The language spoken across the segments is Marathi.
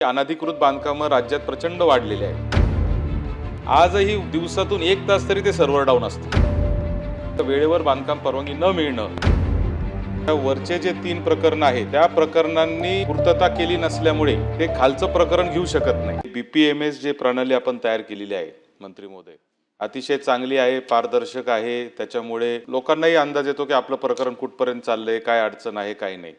अनधिकृत बांधकामं राज्यात प्रचंड वाढलेले आहेत। आजही दिवसातून 1 तास तरी ते सर्व्हर डाऊन असतं। वेळेवर बांधकाम परवानगी न मिळणं, वरचे जे 3 प्रकरण आहेत त्या प्रकरणांनी पूर्तता केली नसल्यामुळे ते खालचं प्रकरण घेऊ शकत नाही। BPMS जे प्रणाली आपण तयार केलेली आहे मंत्री महोदय, अतिशय चांगली आहे, पारदर्शक आहे। त्याच्यामुळे लोकांनाही अंदाज येतो की आपलं प्रकरण कुठपर्यंत चाललंय, काय अडचण आहे, काय नाही।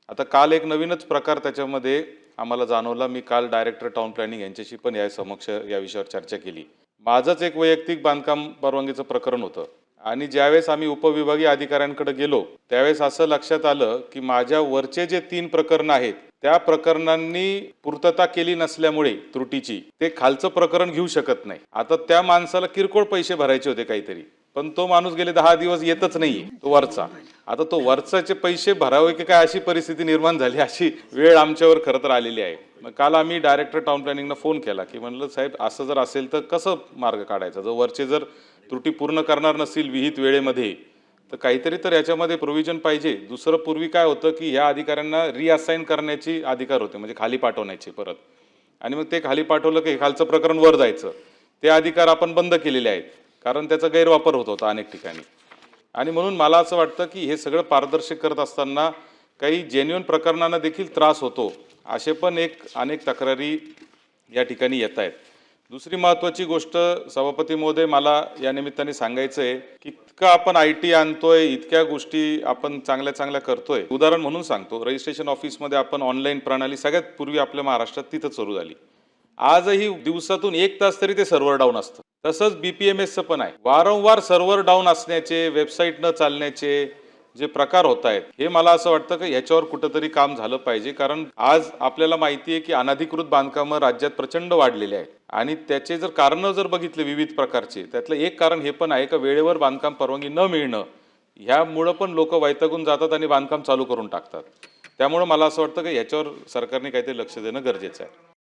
आता काल एक नवीनच प्रकार त्याच्यामध्ये आम्हाला जाणवला। मी काल डायरेक्टर टाउन प्लॅनिंग यांच्याशी पण या समक्ष या विषयावर चर्चा केली। माझंच एक वैयक्तिक बांधकाम परवानगीचं प्रकरण होतं आणि ज्यावेळेस आम्ही उपविभागीय अधिकाऱ्यांकडे गेलो त्यावेळेस असं लक्षात आलं की माझ्या वरचे जे 3 प्रकरण आहेत त्या प्रकरणांनी पूर्तता केली नसल्यामुळे त्रुटीची ते खालचं प्रकरण घेऊ शकत नाही। आता त्या माणसाला किरकोळ पैसे भरायचे होते काहीतरी, पण तो माणूस गेले 10 दिवस येतच नाहीये तो वरचा। आता तो वरचाचे पैसे भरावे की काय अशी परिस्थिती निर्माण झाली, अशी वेळ आमच्यावर खरं तर आलेली आहे। मग काल आम्ही डायरेक्टर टाउन प्लॅनिंगला फोन केला की म्हणलं साहेब असं जर असेल तर कसं मार्ग काढायचा, जर वरचे जर त्रुटी पूर्ण करणार नसतील विहित वेळेमध्ये तर काहीतरी तर याच्यामध्ये प्रोव्हिजन पाहिजे। दुसरं पूर्वी काय होतं की ह्या अधिकाऱ्यांना रिअसाइन करण्याची अधिकार होते, म्हणजे खाली पाठवण्याचे परत, आणि मग ते खाली पाठवलं की खालचं प्रकरण वर जायचं। ते अधिकार आपण बंद केलेले आहेत कारण त्याचा गैरवापर होत होता अनेक ठिकाणी। आणि म्हणून मला असं वाटतं की हे सगळं पारदर्शक करत असताना काही जेन्युइन प्रकरणांना देखील त्रास होतो, असे पण अनेक तक्रारी या ठिकाणी येत आहेत। दुसरी महत्त्वाची गोष्ट सभापती महोदय मला या निमित्ताने सांगायचं आहे की इतकं आपण IT आणतोय, इतक्या गोष्टी आपण चांगल्या करतोय। उदाहरण म्हणून सांगतो, रजिस्ट्रेशन ऑफिसमध्ये आपण ऑनलाईन प्रणाली सगळ्यात पूर्वी आपल्या महाराष्ट्रात तिथं सुरू झाली। आजही दिवसातून 1 तास तरी ते सर्व्हर डाऊन असतं। तसंच BPMSचं पण आहे। वारंवार सर्व्हर डाऊन असण्याचे, वेबसाईट न चालण्याचे जे प्रकार होत आहेत हे मला असं वाटतं की ह्याच्यावर कुठंतरी काम झालं पाहिजे। कारण आज आपल्याला माहिती आहे की अनधिकृत बांधकामं राज्यात प्रचंड वाढलेले आहेत आणि त्याचे जर कारणं जर बघितले विविध प्रकारचे, त्यातलं एक कारण हे पण आहे की वेळेवर बांधकाम परवानगी न मिळणं, ह्यामुळं पण लोक वैतागून जातात आणि बांधकाम चालू करून टाकतात। त्यामुळे मला असं वाटतं की ह्याच्यावर सरकारने काहीतरी लक्ष देणं गरजेचं आहे।